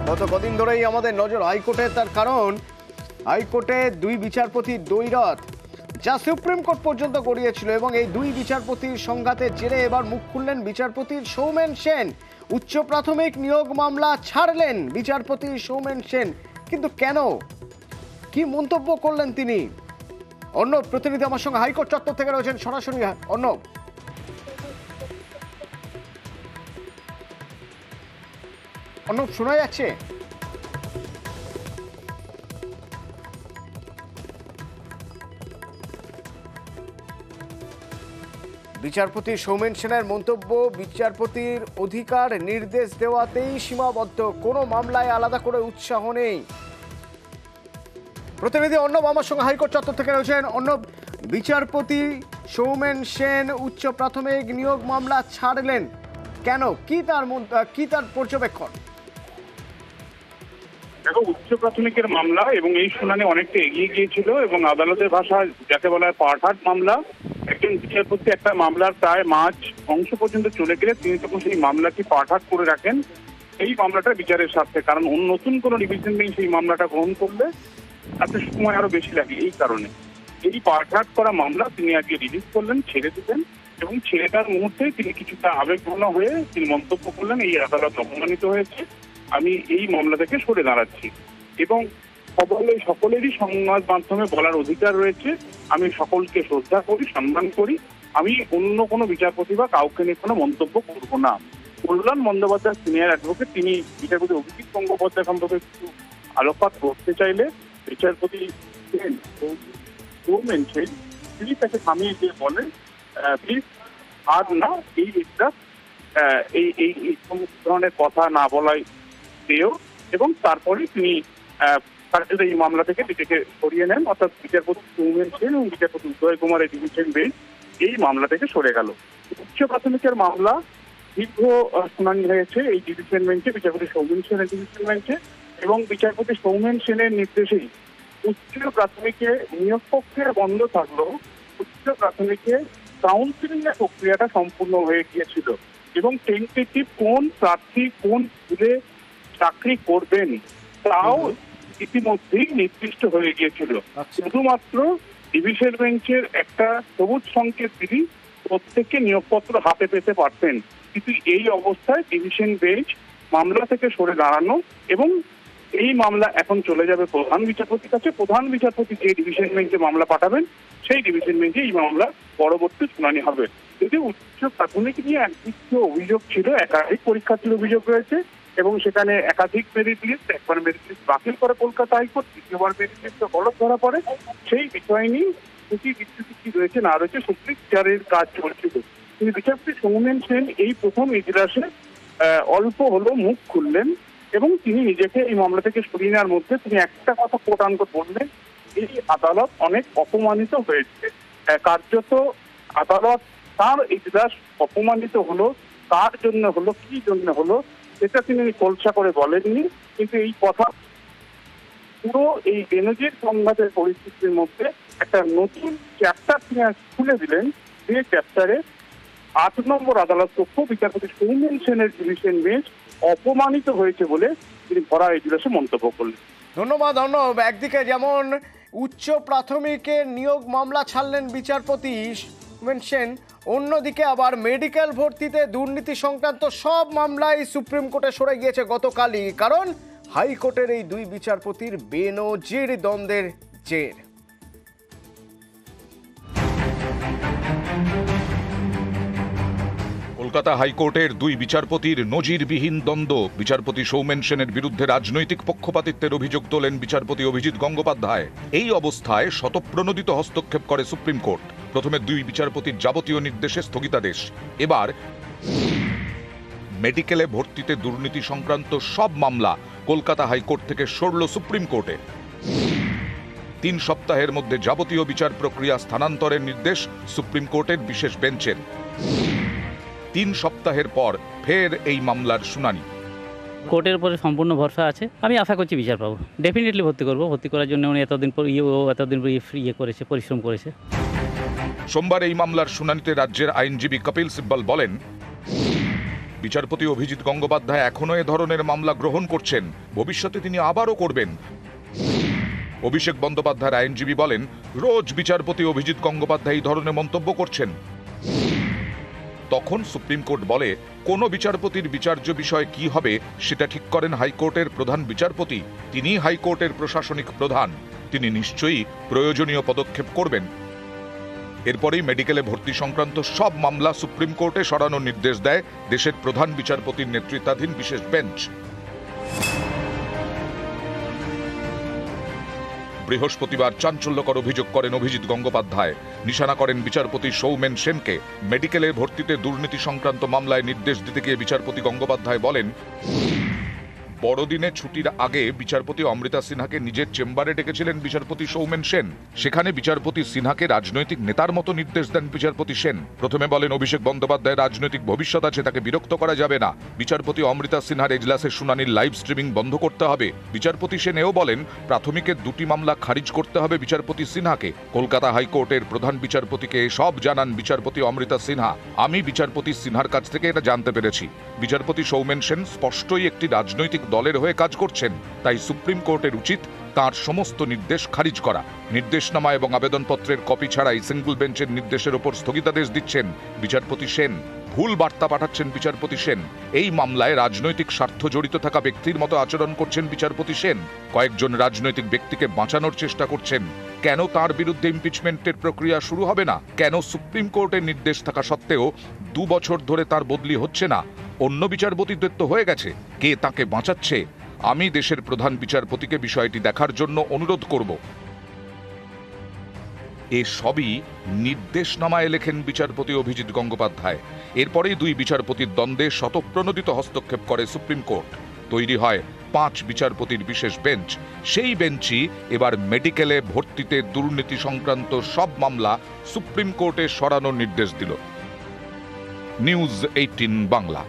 গত কদিন ধরেই আমাদের নজর হাইকোর্টে, তার কারণ হাইকোর্টে দুই বিচারপতির দ্বৈরথ যা সুপ্রিম কোর্ট পর্যন্ত গড়িয়েছিল, এবং এই দুই বিচারপতির সংঘাতের জেরে এবার মুখ খুললেন বিচারপতির সৌমেন সেন। উচ্চ প্রাথমিক নিয়োগ মামলা ছাড়লেন বিচারপতি সৌমেন সেন, কিন্তু কেন, কি মন্তব্য করলেন তিনি? অর্ণব প্রতিনিধি আমার সঙ্গে হাইকোর্ট চত্বর থেকে রয়েছেন সরাসরি। অর্ণব, অর্ণব শোনা যাচ্ছে? বিচারপতি সৌমেন সেনের মন্তব্য, বিচারপতির অধিকার নির্দেশ দেওয়াতেই সীমাবদ্ধ, কোনো মামলায় আলাদা করে উৎসাহ নেই। প্রতিনিধি অর্ণব আমার সঙ্গে হাইকোর্ট চত্বর থেকে রয়েছেন। অর্ণব, বিচারপতি সৌমেন সেন উচ্চ প্রাথমিক নিয়োগ মামলা ছাড়লেন কেন, কি তার পর্যবেক্ষণ? দেখো, উচ্চ প্রাথমিকের মামলা এবং এই শুনানি অনেকটা এগিয়ে গিয়েছিল এবং আদালতের ভাষা যাকে বলা হয় পার্টহাট মামলা। একজন বিচারপতি একটা মামলার প্রায় মাঝ অংশ পর্যন্ত চলে গেলে তিনি তখন সেই মামলাটি পার্টহাট করে রাখেন এই মামলাটা বিচারের স্বার্থে, কারণ নতুন কোনো ডিভিশন বেঞ্চ সেই মামলাটা গ্রহণ করলে তাতে সময় আরো বেশি লাগে। এই কারণে এই পার্টহাট করা মামলা তিনি আজকে রিলিজ করলেন, ছেড়ে দিলেন, এবং ছেড়ে দেওয়ার মুহূর্তে তিনি কিছুটা আবেগঘন হয়ে তিনি মন্তব্য করলেন, এই আদালত অপমানিত হয়েছে, আমি এই মামলা থেকে সরে দাঁড়াচ্ছি। এবং সকলেরই সংবাদ মাধ্যমে বলার অধিকার রয়েছে, আমি সকলকে শ্রদ্ধা করি, সম্মান করি, আমি অন্য কোনো বিচারপতি বা কাউকে নিয়ে কোনো মন্তব্য করবো না। কল্যাণ বন্দ্যোপাধ্যায় সিনিয়র অ্যাডভোকেট তিনি বিচারপতি অভিজিৎ গঙ্গোপাধ্যায় সম্পর্কে কিছু আলোকপাত করতে চাইলে বিচারপতি তিনি তাকে থামিয়ে দিয়ে বলেন, প্লিজ আর না, এই সমস্ত ধরনের কথা না বলাই পেয়েও, এবং তারপরে তিনি এই মামলা থেকে নিজেকে সরিয়ে নেন, অর্থাৎ বিচারপতি সৌমেন সেন এবং বিচারপতি উদয় কুমারের ডিভিশন বেঞ্চ এই মামলা থেকে সরে গেল। উচ্চ প্রাথমিকের মামলা দীর্ঘ শুনানি হয়েছে এই ডিভিশন বেঞ্চে, বিচারপতি সৌমেন সেনের ডিভিশন বেঞ্চে, এবং বিচারপতি সৌমেন সেনের নির্দেশেই উচ্চ প্রাথমিকে নিয়োগ প্রক্রিয়া বন্ধ থাকলেও উচ্চ প্রাথমিকে কাউন্সিলিং এর প্রক্রিয়াটা সম্পূর্ণ হয়ে গিয়েছিল, এবং টেন্টেটিভ কোন প্রার্থী কোন স্কুলে চাকরি করবেন তাও ইতিমধ্যেই নির্দিষ্ট হয়ে গিয়েছিল। শুধুমাত্র ডিভিশন বেঞ্চের একটা সবুজ সংকেত দিলেই প্রত্যেককে নিয়োগপত্র হাতে পেতে পারতেন, কিন্তু এই অবস্থায় ডিভিশন বেঞ্চ মামলা থেকে সরে দাঁড়ানো, এবং এই মামলা এখন চলে যাবে প্রধান বিচারপতির কাছে। প্রধান বিচারপতি যে ডিভিশন বেঞ্চে মামলা পাঠাবেন সেই ডিভিশন বেঞ্চে এই মামলা পরবর্তী শুনানি হবে। যদি উচ্চ প্রাথমিক নিয়ে একদিকে অভিযোগ ছিল, একাধিক পরীক্ষার্থীর অভিযোগ রয়েছে, এবং সেখানে একাধিক মেরিট লিস্ট, একবার মেরিট লিস্ট বাতিল করে কলকাতা হাইকোর্ট, দ্বিতীয়বার মেরিট লিস্ট গলত ধরা পড়ে, সেই বিষয় নিয়ে দুটি বিস্তৃতি কি রয়েছে না রয়েছে সুপ্রিম কাজ চলছিল। কিন্তু বিচারপতি সৌমেন সেন এই প্রথম ইজলাসে অল্প হলেও মুখ খুললেন, এবং তিনি নিজেকে এই মামলা থেকে সরিয়ে নেওয়ার মধ্যে তিনি একটা কথা কোটানকোট বললেন, এই আদালত অনেক অপমানিত হয়েছে। কার্যত আদালত তার ইজলাস অপমানিত হলো, কার জন্য হলো, কি জন্য হলো, এটা তিনি খোলসা করে বলেননি, কিন্তু এই কথা পুরো এই বেনজির সংঘাতের পরিস্থিতির মধ্যে একটা নতুন চ্যাপ্টার তিনি খুলে দিলেন, যে চ্যাপ্টারে ৮ নম্বর আদালত কক্ষ বিচারপতি সৌমেন সেনের ডিভিশন বেঞ্চ অপমানিত হয়েছে বলে তিনি ভরা ইজলাসে মন্তব্য করলেন। ধন্যবাদ অর্ণব। একদিকে যেমন উচ্চ প্রাথমিকের নিয়োগ মামলা ছাড়লেন বিচারপতি সৌমেন সেন, অন্যদিকে আবার মেডিকেল ভর্তিতে দুর্নীতি সংক্রান্ত সব মামলায় সুপ্রিম কোর্টে সরে গিয়েছে গতকালই, কারণ হাইকোর্টের এই দুই বিচারপতির বেনজির দ্বন্দ্বের জের। কলকাতা হাইকোর্টের দুই বিচারপতির নজিরবিহীন দ্বন্দ্ব। বিচারপতি সৌমেন সেনের বিরুদ্ধে রাজনৈতিক পক্ষপাতিত্বের অভিযোগ তোলেন বিচারপতি অভিজিৎ গঙ্গোপাধ্যায়। এই অবস্থায় স্বতঃপ্রণোদিত হস্তক্ষেপ করে সুপ্রিম কোর্ট। প্রথমে দুই বিচারপতির যাবতীয় নির্দেশে স্থগিতাদেশ, এবার মেডিকেলে ভর্তিতে দুর্নীতি সংক্রান্ত সব মামলা কলকাতা হাইকোর্ট থেকে সরল সুপ্রিম কোর্টে। ৩ সপ্তাহের মধ্যে যাবতীয় বিচার প্রক্রিয়া স্থানান্তরের নির্দেশ সুপ্রিম কোর্টের বিশেষ বেঞ্চের। ৩ সপ্তাহের পর ফের এই মামলার শুনানি। কোর্টের উপরে সম্পূর্ণ ভরসা আছে, আমি আশা করছি বিচার পাবো। ডেফিনেটলি ভর্তি করবো, ভর্তি করার জন্য উনি এতদিন করেছে, পরিশ্রম করেছে। সোমবার এই মামলার শুনানিতে রাজ্যের আইনজীবী কপিল সিব্বল বলেন, বিচারপতি অভিজিৎ গঙ্গোপাধ্যায় এখনো এ ধরনের মামলা গ্রহণ করছেন, ভবিষ্যতে তিনি আবারও করবেন। অভিষেক বন্দ্যোপাধ্যায়ের আইনজীবী বলেন, রোজ বিচারপতি অভিজিৎ গঙ্গোপাধ্যায় এই ধরনের মন্তব্য করছেন। তখন সুপ্রিম কোর্ট বলে, কোন বিচারপতির বিচার্য বিষয় কি হবে সেটা ঠিক করেন হাইকোর্টের প্রধান বিচারপতি। তিনি হাইকোর্টের প্রশাসনিক প্রধান, তিনি নিশ্চয়ই প্রয়োজনীয় পদক্ষেপ করবেন। এরপরেই মেডিকেলে ভর্তি সংক্রান্ত সব মামলা সুপ্রিম কোর্টে সরানোর নির্দেশ দেয় দেশের প্রধান বিচারপতির নেতৃত্বাধীন বিশেষ বেঞ্চ। বৃহস্পতিবার চাঞ্চল্যকর অভিযোগ করেন অভিজিৎ গঙ্গোপাধ্যায়। নিশানা করেন বিচারপতি সৌমেন সেনকে। মেডিকেলে ভর্তিতে দুর্নীতি সংক্রান্ত মামলায় নির্দেশ দিতে গিয়ে বিচারপতি গঙ্গোপাধ্যায় বলেন, বড়দিনে ছুটির আগে বিচারপতি অমৃতা সিনহাকে নিজের চেম্বারে ডেকেছিলেন বিচারপতি সৌমেন সেন। সেখানে বিচারপতি সিনহাকে রাজনৈতিক নেতার মতো নির্দেশ দেন বিচারপতি সেন। প্রথমে বলেন অভিষেক বন্দ্যোপাধ্যায়ের রাজনৈতিক ভবিষ্যৎ আছে, তাকে বিরক্ত করা যাবে না। বিচারপতি অমৃতা সিনহার এজলাসের শুনানির লাইভ স্ট্রিমিং বন্ধ করতে হবে। বিচারপতি সেন এও বলেন প্রাথমিকের 2টি মামলা খারিজ করতে হবে বিচারপতি সিনহাকে। কলকাতা হাইকোর্টের প্রধান বিচারপতিকে সব জানান বিচারপতি অমৃতা সিনহা। আমি বিচারপতি সিনহার কাছ থেকে এটা জানতে পেরেছি। বিচারপতি সৌমেন সেন স্পষ্টই একটি রাজনৈতিক দলের হয়ে কাজ করছেন, তাই সুপ্রিম কোর্টের উচিত তার সমস্ত নির্দেশ খারিজ করা। নির্দেশনামা এবং আবেদনপত্রের কপি ছাড়াই সিঙ্গল বেঞ্চের নির্দেশের ওপর স্থগিতাদেশ দিচ্ছেন বিচারপতি সেন। ভুল বার্তা পাঠাচ্ছেন বিচারপতি সেন। এই মামলায় রাজনৈতিক স্বার্থ জড়িত থাকা ব্যক্তির মতো আচরণ করছেন বিচারপতি সেন। কয়েকজন রাজনৈতিক ব্যক্তিকে বাঁচানোর চেষ্টা করছেন। কেন তার বিরুদ্ধে ইমপিচমেন্টের প্রক্রিয়া শুরু হবে না? কেন সুপ্রিম কোর্টের নির্দেশ থাকা সত্ত্বেও 2 বছর ধরে তার বদলি হচ্ছে না? অন্য বিচারপতিদের তো হয়ে গেছে, কে তাকে বাঁচাচ্ছে? আমি দেশের প্রধান বিচারপতিকে বিষয়টি দেখার জন্য অনুরোধ করব। এ সবই নির্দেশনামায় লেখেন বিচারপতি অভিজিৎ গঙ্গোপাধ্যায়। এরপরেই 2 বিচারপতির দ্বন্দ্বে স্বতঃপ্রণোদিত হস্তক্ষেপ করে সুপ্রিম কোর্ট। তৈরি হয় 5 বিচারপতির বিশেষ বেঞ্চ। সেই বেঞ্চই এবার মেডিকেলে ভর্তিতে দুর্নীতি সংক্রান্ত সব মামলা সুপ্রিম কোর্টে সরানোর নির্দেশ দিল। নিউজ 18 বাংলা।